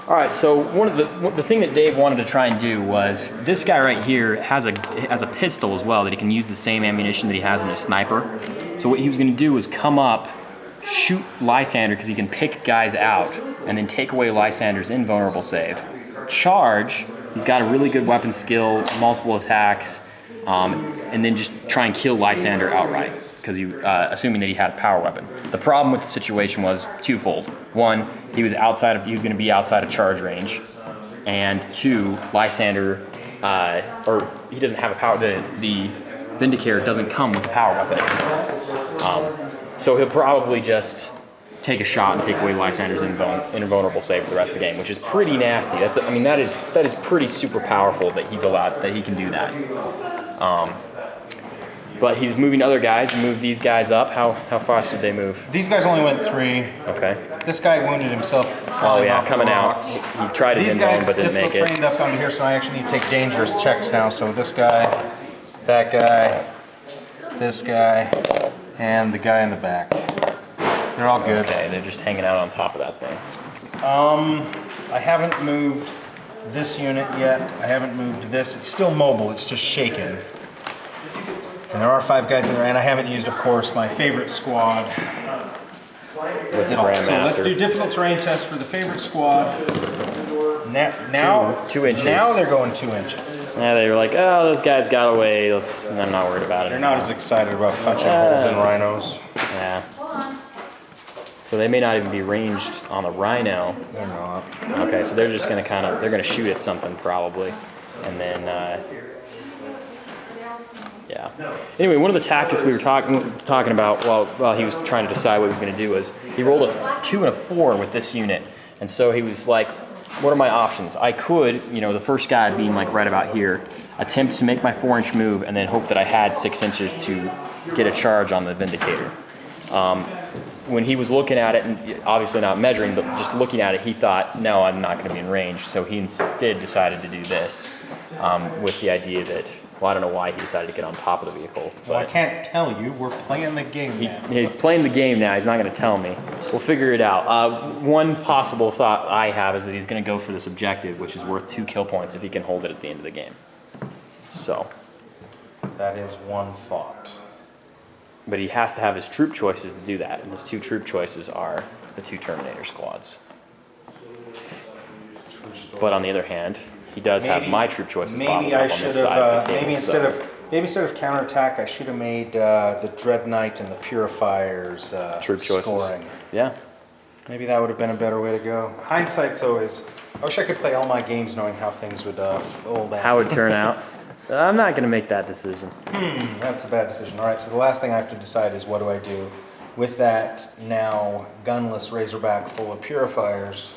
All right, so the thing that Dave wanted to try and do was this guy right here has a pistol as well that he can use the same ammunition that he has in his sniper. So what he was going to do was come up, shoot Lysander because he can pick guys out, and then take away Lysander's invulnerable save. Charge, he's got a really good weapon skill, multiple attacks, and then just try and kill Lysander outright because assuming that he had a power weapon. The problem with the situation was twofold. One, he was going to be outside of charge range, and two, Lysander, or he doesn't have a power. The Vindicator doesn't come with a power weapon. So he'll probably just take a shot and take away Lysander's invulnerable save for the rest of the game, which is pretty nasty. That is pretty super powerful that he can do that. But he's moving other guys. He moved these guys up. How fast did they move? These guys only went 3. Okay. This guy wounded himself flying off coming the out. rocks. He tried his invuln, but didn't make it. Trained up under here, so I actually need to take dangerous checks now. So this guy, that guy, this guy, and the guy in the back. They're all good. Okay, they're just hanging out on top of that thing. I haven't moved this unit yet. I haven't moved this. It's still mobile. It's just shaken. And there are 5 guys in there, and I haven't used, of course, my favorite squad. With the Grandmaster. So let's do difficult terrain test for the favorite squad. Now, 2 inches. Now they're going 2 inches. Yeah, they were like, oh, those guys got away. I'm not worried about it. They're not as excited about punching holes in rhinos. Yeah. So they may not even be ranged on the rhino. They're not. Okay, so they're just gonna shoot at something probably, and then yeah. Anyway, one of the tactics we were talking about while he was trying to decide what he was going to do was he rolled a 2 and a 4 with this unit, and so he was like, "What are my options? I could, the first guy being like right about here, attempt to make my 4-inch move, and then hope that I had 6 inches to get a charge on the Vindicator." When he was looking at it, and obviously not measuring, but just looking at it, he thought, "No, I'm not going to be in range." So he instead decided to do this with the idea that. Well, I don't know why he decided to get on top of the vehicle. Well, I can't tell you. We're playing the game now. He's playing the game now. He's not going to tell me. We'll figure it out. One possible thought I have is that he's going to go for this objective, which is worth 2 kill points if he can hold it at the end of the game. So. That is one thought. But he has to have his troop choices to do that, and his 2 troop choices are the 2 Terminator squads. But on the other hand, he does have my troop choices bottled up on this side of the table. Maybe instead of counterattack, I should have made the Dread Knight and the Purifiers troop choices. Scoring. Yeah. Maybe that would have been a better way to go. Hindsight's always. I wish I could play all my games knowing how things would fold out. How it would turn out. I'm not going to make that decision. That's a bad decision. All right, so the last thing I have to decide is what do I do with that now gunless Razorback full of Purifiers.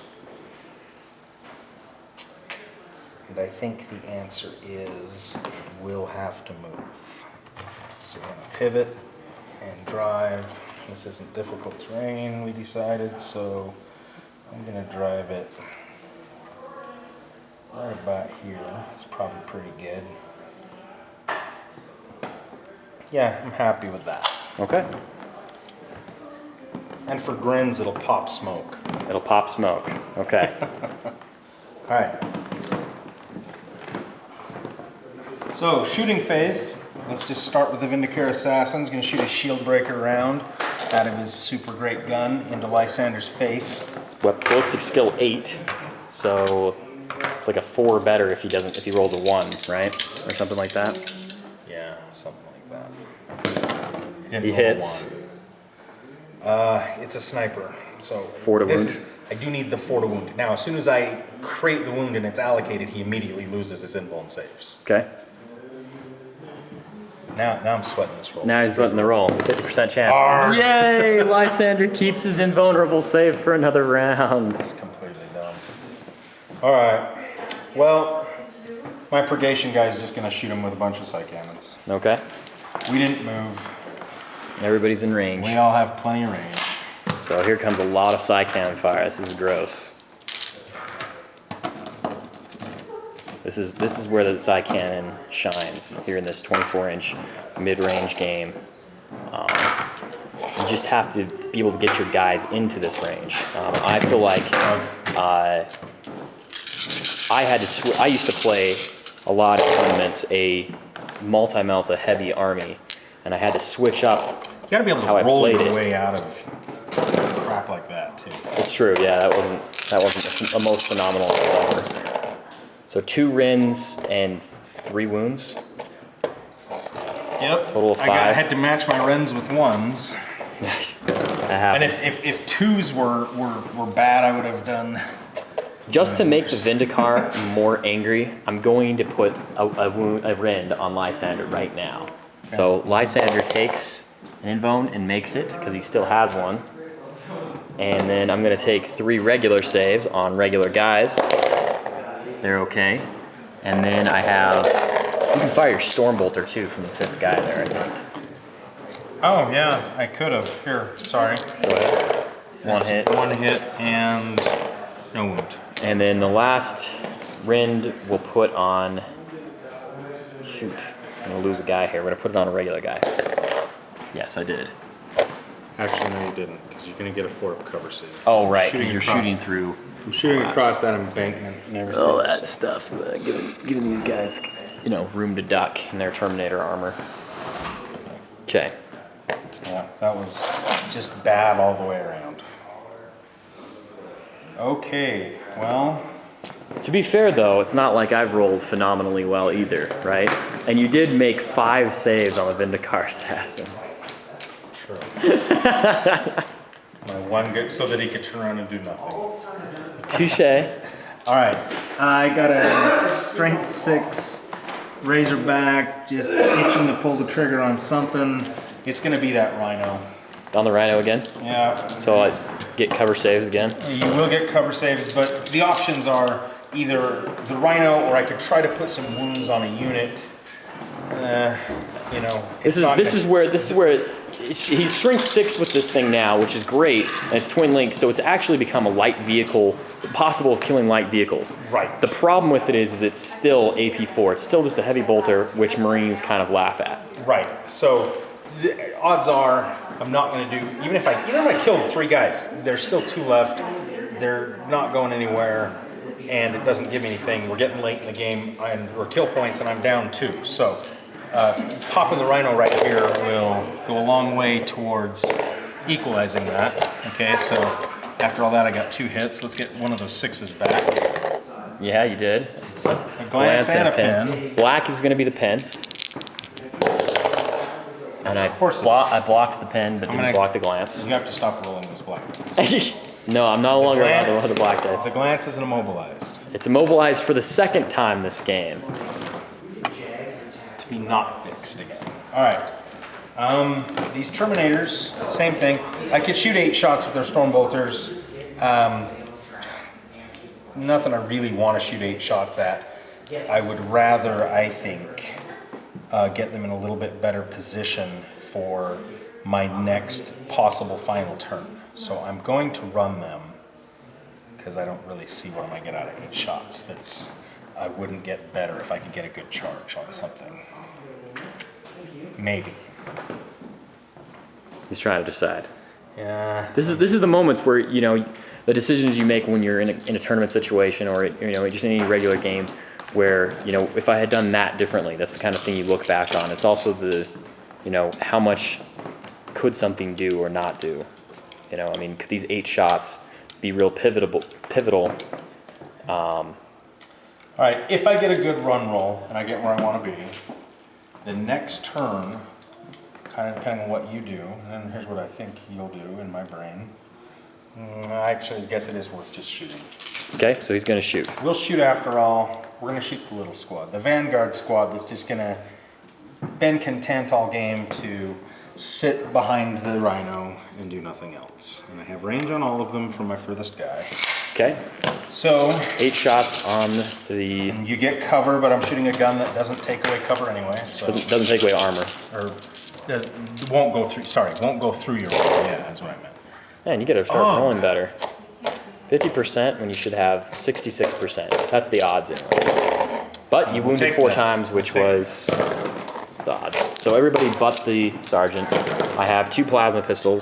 And I think the answer is we'll have to move. So we're going to pivot and drive. This isn't difficult terrain, we decided, so I'm going to drive it right about here. It's probably pretty good. Yeah, I'm happy with that. Okay. And for grins, it'll pop smoke. It'll pop smoke. Okay. All right. So, shooting phase. Let's just start with the Vindicator Assassin. He's going to shoot a shield breaker round out of his super great gun into Lysander's face. It's ballistic skill 8, so it's like a 4 better if he rolls a 1, right, or something like that. Yeah, something like that. He hits. It's a sniper, so 4 to wound. I do need the 4 to wound. Now, as soon as I create the wound and it's allocated, he immediately loses his invuln saves. Okay. Now I'm sweating this roll. Now he's sweating the roll. 50% chance. Arrgh. Yay! Lysander keeps his invulnerable save for another round. That's completely dumb. All right. Well, my purgation guy is just going to shoot him with a bunch of sight cannons. Okay. We didn't move. Everybody's in range. We all have plenty of range. So here comes a lot of sight cannon fire. This is gross. This is where the sight cannon shines, here in this 24-inch mid-range game. You just have to be able to get your guys into this range. I feel like I used to play a lot of tournaments, a multi-melta heavy army, and I had to switch up. You gotta be able to how I roll played your it. way out of crap like that too. It's true, yeah, that wasn't a most phenomenal ever. So 2 Rins and 3 wounds. Yep. Total of 5. I had to match my Rens with 1s. That And happens. if 2s were bad, I would have done. Just to make the Vindicar more angry, I'm going to put a Rend on Lysander right now. Okay. So Lysander takes an Invone and makes it, because he still has one. And then I'm going to take 3 regular saves on regular guys. They're okay. And then I have, you can fire your Stormbolter too from the 5th guy there, I think. Oh yeah, I could have. Here, sorry. Go ahead. One hit. 1 hit and no wound. And then the last Rend we'll put on, shoot, I'm gonna lose a guy here. We're gonna put it on a regular guy. Yes, I did. Actually, no, you didn't, because you're gonna get a 4-up cover save. Oh, right, because you're shooting through. I'm shooting across that embankment and everything. All that stuff, giving these guys, you know, room to duck in their Terminator armor. Okay. Yeah, that was just bad all the way around. Okay, well. To be fair though, it's not like I've rolled phenomenally well either, right? And you did make 5 saves on the Vindicar Assassin. True. My 1 good, so that he could turn around and do nothing. Touche. All right, I got a strength 6 Razorback, just itching to pull the trigger on something. It's gonna be that Rhino. On the Rhino again? Yeah. So I get cover saves again? You will get cover saves, but the options are either the Rhino, or I could try to put some wounds on a unit. You know, This is where he's strength 6 with this thing now, which is great, and it's twin link, so it's actually become a light vehicle, possible of killing light vehicles. Right. The problem with it is it's still AP4. It's still just a heavy bolter, which Marines kind of laugh at. Right. So the odds are I'm not going to do, even if I killed 3 guys, there's still 2 left. They're not going anywhere, and it doesn't give me anything. We're getting late in the game, or kill points, and I'm down 2. So popping the Rhino right here will go a long way towards equalizing that. Okay, so after all that, I got 2 hits. Let's get one of those 6s back. Yeah, you did. A glance and a pen. Black is going to be the pen. And I blocked the pen, but didn't block the glance. You have to stop rolling those black dice. No, I'm no longer allowed to roll the black dice. The glance isn't immobilized. It's immobilized for the 2nd time this game. To be not fixed again. All right. These Terminators, same thing. I could shoot 8 shots with their Stormbolters. Nothing I really want to shoot 8 shots at. I would rather, I think, get them in a little bit better position for my next possible final turn. So I'm going to run them, because I don't really see what I might get out of 8 shots. I wouldn't get better if I could get a good charge on something. Maybe. He's trying to decide. Yeah. This is the moments where, you know, the decisions you make when you're in a tournament situation, or, you know, just in any regular game, where, you know, if I had done that differently, that's the kind of thing you look back on. It's also the, you know, how much could something do or not do? You know, I mean, could these 8 shots be real pivotal? All right, if I get a good run roll and I get where I want to be, the next turn, kind of depending on what you do, and then here's what I think you'll do in my brain. I actually guess it is worth just shooting. Okay, so he's going to shoot. We'll shoot after all. We're going to shoot the little squad. The Vanguard squad that's just going to been content all game to sit behind the Rhino and do nothing else. And I have range on all of them from my furthest guy. Okay. So 8 shots on the... you get cover, but I'm shooting a gun that doesn't take away cover anyway. So doesn't take away armor. Or won't go through, sorry, won't go through your roll. Yeah, that's what I meant. Man, you gotta start rolling better. 50% when you should have 66%. That's the odds anyway. But you wounded 4 times, which was the odds. So everybody but the sergeant. I have 2 plasma pistols.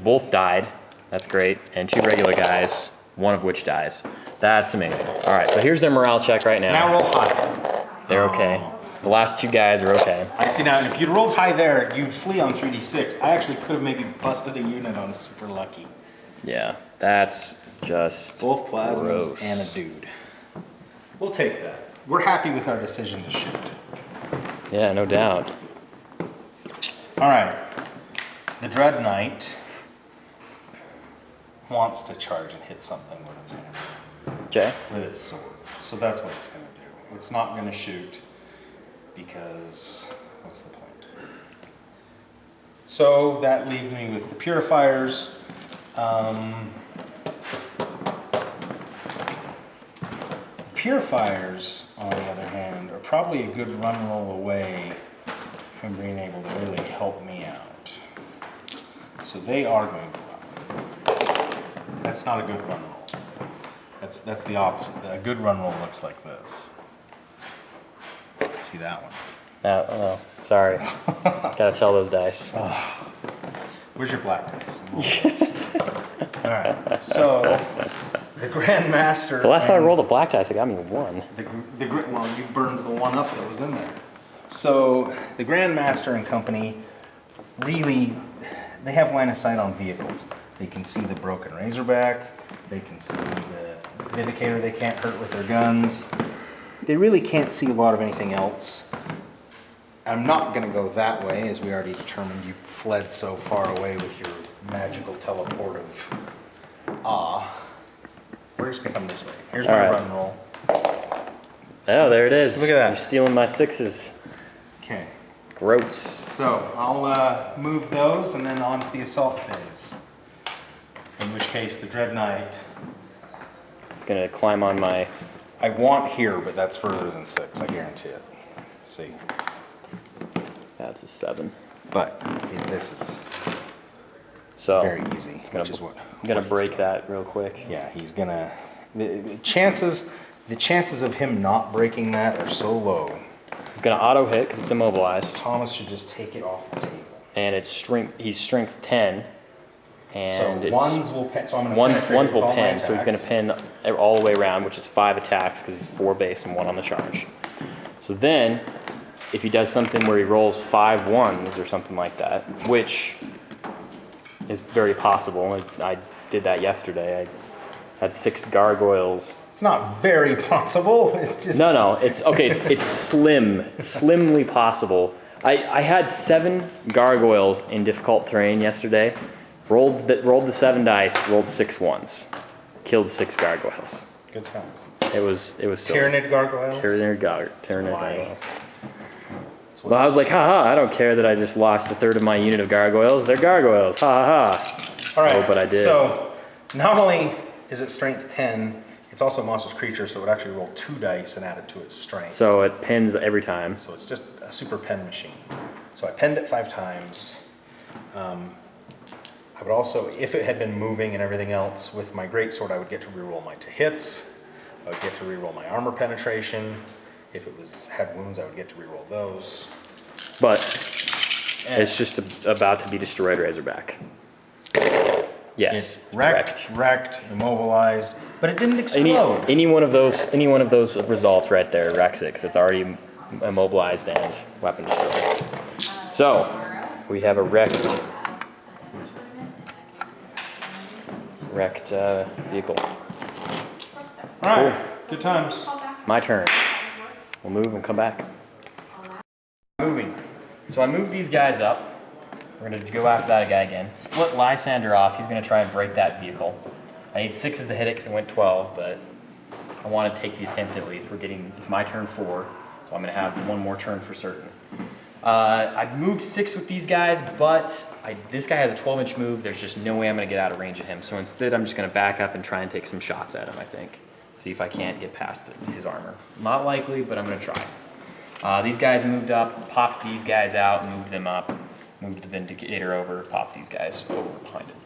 Both died. That's great. And 2 regular guys, one of which dies. That's amazing. All right, so here's their morale check right now. Now roll high. They're okay. The last two guys are okay. I see now, if you'd rolled high there, you'd flee on 3d6. I actually could have maybe busted a unit on super lucky. Yeah, that's just Both plasmas gross. and a dude. We'll take that. We're happy with our decision to shoot. Yeah, no doubt. All right. The Dread Knight wants to charge and hit something with its hammer, Okay. with its sword. So that's what it's going to do. It's not going to shoot because what's the point? So that leaves me with the purifiers. Purifiers, on the other hand, are probably a good run roll away from being able to really help me out. So they are going to run. That's not a good run roll. That's the opposite. A good run roll looks like this. See that one? Oh, sorry. Gotta tell those dice. Where's your black dice? All right. So the Grand Master. The last time I rolled a black dice, it got me a 1. Well, you burned the one up that was in there. So the Grand Master and company really, they have line of sight on vehicles. They can see the broken Razorback. They can see the Vindicator they can't hurt with their guns. They really can't see a lot of anything else. I'm not going to go that way, as we already determined you fled so far away with your magical teleportive. We're just going to come this way. Here's my run roll. Oh, there it is. So look at that. You're stealing my 6s. Okay. Gross. So I'll move those and then on to the assault phase. In which case the Dread Knight. It's gonna climb on my. I want here, but that's further than 6. I guarantee it. See. That's a 7. But this is So very easy. Which is what I'm gonna what he's break doing. that real quick. Yeah, he's gonna. The chances of him not breaking that are so low. He's gonna auto hit because it's immobilized, Thomas should just take it off the table. and it's strength. He's strength 10, and So it's ones will pin. So I'm gonna ones penetrate ones with will all my pin. So he's gonna attacks. pin all the way around, which is 5 attacks because he's 4 base and 1 on the charge. So then, if he does something where he rolls 5 ones or something like that, which is very possible. I did that yesterday. I had 6 gargoyles. It's not very possible. It's just No, it's okay. It's slimly possible. I had 7 gargoyles in difficult terrain yesterday. Rolled the 7 dice. Rolled 6 ones. Killed 6 gargoyles. good times. It was silly. Tyrannid gargoyles. Tyrannid why. gargoyles. Well, I was like, haha, I don't care that I just lost a third of my unit of gargoyles. They're gargoyles. Ha ha ha. All right. Oh, but I did. So not only is it strength 10, it's also a monstrous creature, so it would actually roll 2 dice and add it to its strength. So it pins every time. So it's just a super pen machine. So I penned it 5 times. I would also, if it had been moving and everything else, with my greatsword, I would get to reroll my to hits. I would get to reroll my armor penetration. If it had wounds, I would get to reroll those. But it's just about to be destroyed Razorback. Yes. It wrecked, immobilized, but it didn't explode. Any one of those results right there wrecks it because it's already immobilized and weapon destroyed. So we have a wrecked vehicle. All right, good times. My turn. We'll move and come back. Moving. So I moved these guys up. We're gonna go after that guy again. Split Lysander off. He's gonna try and break that vehicle. I need 6s to hit it because it went 12, but I want to take the attempt at least. It's my turn 4, so I'm gonna have 1 more turn for certain. I moved 6 with these guys, but this guy has a 12-inch move. There's just no way I'm gonna get out of range of him. So instead, I'm just gonna back up and try and take some shots at him, I think. See if I can't get past his armor. Not likely, but I'm gonna try. These guys moved up, popped these guys out, moved them up, moved the Vindicator over, popped these guys over behind it.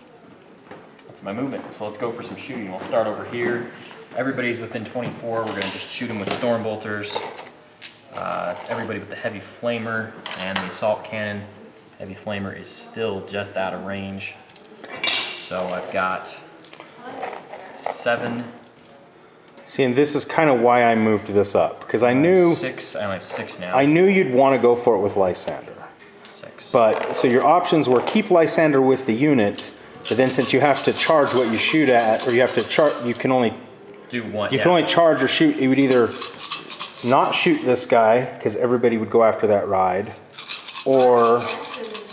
That's my movement. So let's go for some shooting. We'll start over here. Everybody's within 24. We're gonna just shoot them with storm bolters. That's everybody with the heavy flamer and the assault cannon. Heavy flamer is still just out of range. So I've got 7 See, and this is kind of why I moved this up, because I knew 6. I only have 6 now. I knew you'd want to go for it with Lysander. 6. But so your options were keep Lysander with the unit, but then since you have to charge what you shoot at, or you have to charge, you can only do one. You can only charge or shoot. You would either not shoot this guy because everybody would go after that ride, or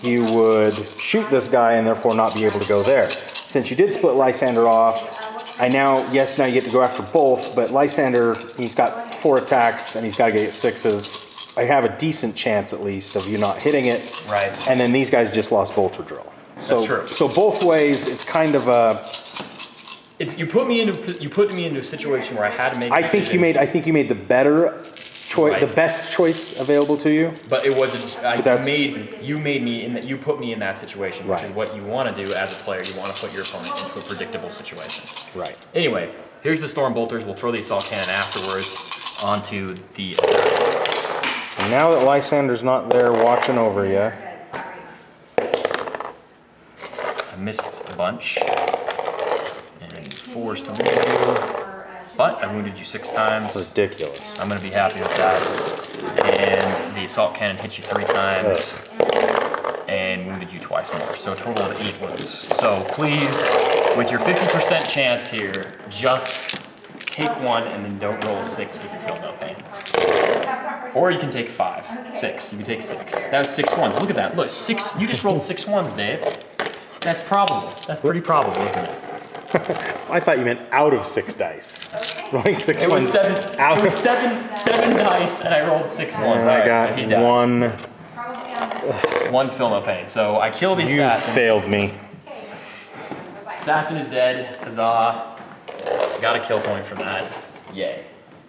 you would shoot this guy and therefore not be able to go there. Since you did split Lysander off, now you get to go after both, but Lysander, he's got 4 attacks and he's got to get 6s. I have a decent chance at least of you not hitting it. Right. And then these guys just lost Bolter Drill. So, that's true. So both ways, it's kind of a... You put me into a situation where I had to make. I think you made the better choice, right. the best choice available to you. But it wasn't. You made me in that. You put me in that situation, which is what you want to do as a player. You want to put your opponent into a predictable situation. Right. Anyway, here's the Storm Bolters. We'll throw the Assault Cannon afterwards onto the Assassin. And now that Lysander's not there watching over you, I missed a bunch. 4s to wound you, but I wounded you 6 times. Ridiculous. I'm going to be happy with that. And the Assault Cannon hit you 3 times and wounded you twice more. So a total of 8 wounds. So please, with your 50% chance here, just take 1 and then don't roll a 6 if you feel no pain. Or you can take 6. You can take 6. That's 6 ones. Look at that. Look, 6. You just rolled 6 ones, Dave. That's probable. That's pretty probable, isn't it? I thought you meant out of 6 dice. Rolling 6 it ones was 7, out. It was 7 dice, and I rolled 6 ones. And I got so he died. 1 feel no pain. So I killed the assassin. You failed me. Assassin is dead. Huzzah! Got a kill point from that. Yay!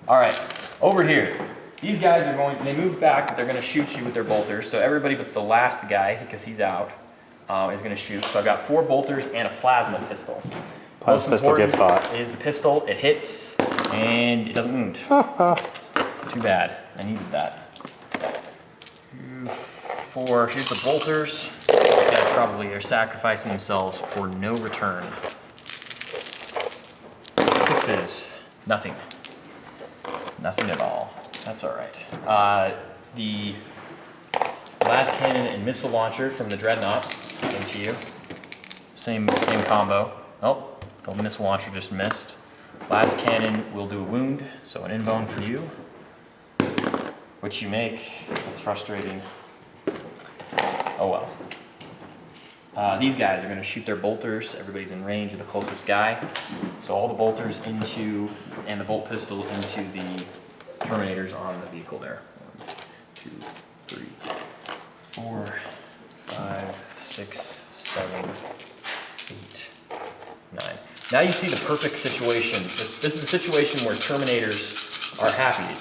All right, over here. These guys are going. They move back, but they're going to shoot you with their bolters. So everybody but the last guy, because he's out, is going to shoot. So I've got 4 bolters and a plasma pistol. Plasma pistol gets hot. Is the pistol. It hits, and it doesn't wound. Too bad. I needed that. 4. Here's the bolters. These guys probably are sacrificing themselves for no return. 6s. Nothing. Nothing at all. That's all right. The las cannon and missile launcher from the Dreadnought into you. Same combo. Oh, the missile launcher just missed. Las cannon will do a wound, so an invuln for you, which you make. That's frustrating. Oh well. These guys are going to shoot their bolters. Everybody's in range of the closest guy. So all the bolters into, and the bolt pistol into the Terminators on the vehicle there. 1, 2, 3, 4, 5, 6, 7, 8, 9. Now you see the perfect situation. This is the situation where Terminators are happy.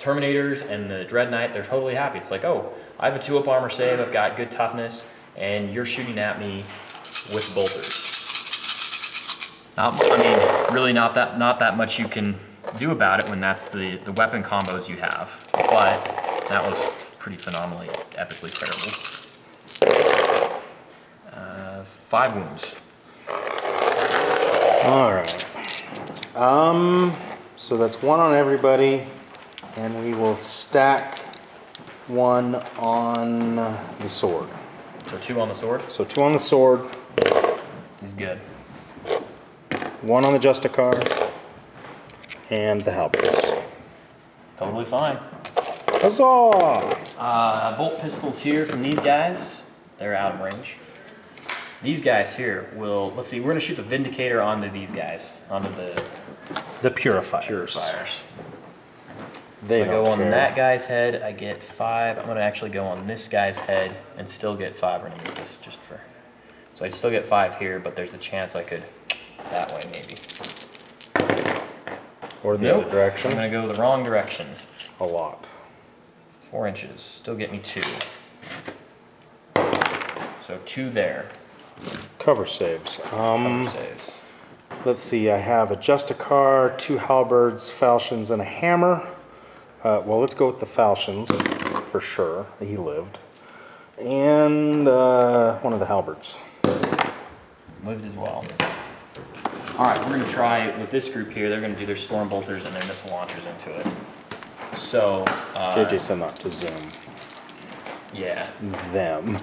Terminators and the Dreadnought, they're totally happy. It's like, oh, I have a 2-up armor save, I've got good toughness, and you're shooting at me with bolters. Really not that much you can do about it when that's the weapon combos you have. But that was pretty phenomenally, epically terrible. 5 wounds. All right. So that's 1 on everybody, and we will stack 1 on the sword. So 2 on the sword? So 2 on the sword. He's good. 1 on the Justicar, and the halberds. Totally fine. Huzzah! Bolt pistols here from these guys. They're out of range. These guys here will, let's see, we're going to shoot the Vindicator onto these guys, onto the Purifiers. They go on that guy's head, I get 5. I'm going to actually go on this guy's head and still get 5 underneath this, just for, so I still get 5 here, but there's a chance I could that way maybe. Or the other direction. I'm going to go the wrong direction. A lot. 4 inches, still get me 2. So 2 there. Cover saves. Cover saves. Let's see, I have a Justicar, 2 halberds, falchions, and a hammer. Well, let's go with the falchions for sure. He lived. And 1 of the halberds. Lived as well. All right, we're gonna try with this group here. They're gonna do their storm bolters and their missile launchers into it. So, JJ said not to zoom yeah, them.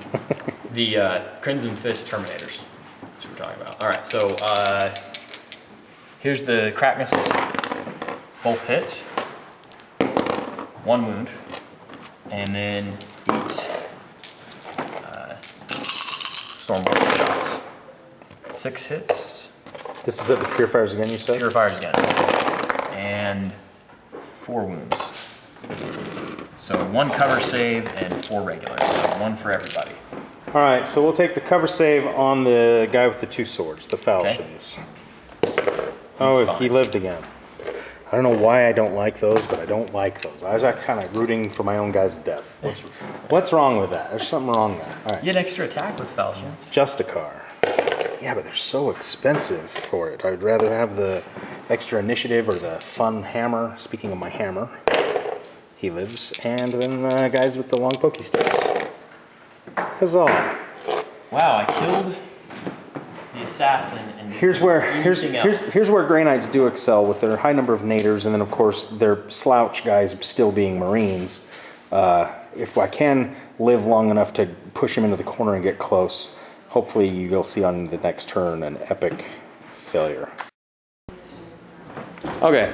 the Crimson Fist Terminators. That's what we're talking about. All right, so here's the crack missiles. Both hit, 1 wound, and then 8 storm bolter shots. 6 hits. This is at the purifiers again, you said? Purifiers again. And 4 wounds. So 1 cover save and 4 regular. So 1 for everybody. All right, so we'll take the cover save on the guy with the 2 swords, the falchions. Oh, fine. he lived again. I don't know why I don't like those, but I don't like those. I was kind of rooting for my own guy's death. What's wrong with that? There's something wrong there. All right. You get extra attack with falchions. Just a car. Yeah, but they're so expensive for it. I'd rather have the extra initiative or the fun hammer. Speaking of my hammer, he lives. And then the guys with the long pokey sticks. Huzzah. Wow, I killed the assassin and Here's where Grey Knights do excel with their high number of naders, and then of course their slouch guys still being Marines. If I can live long enough to push him into the corner and get close, hopefully you'll see on the next turn an epic failure. Okay.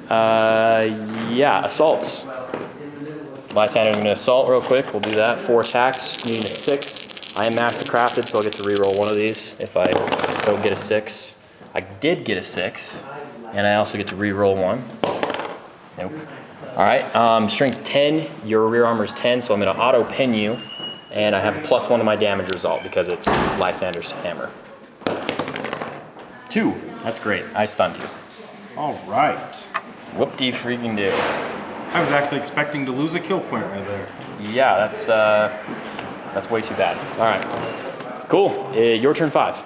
Yeah, assaults. Lysander's gonna assault real quick. We'll do that. 4 attacks, needing a 6. I am master crafted, so I'll get to reroll 1 of these if I don't get a 6. I did get a 6, and I also get to reroll 1. Nope. All right, strength 10, your rear armor is 10, so I'm gonna auto pin you, and I have a +1 to my damage result because it's Lysander's hammer. 2, that's great, I stunned you. All right. Whoop-de-freaking do. I was actually expecting to lose a kill point right there. Yeah, that's way too bad. All right, cool, your turn 5.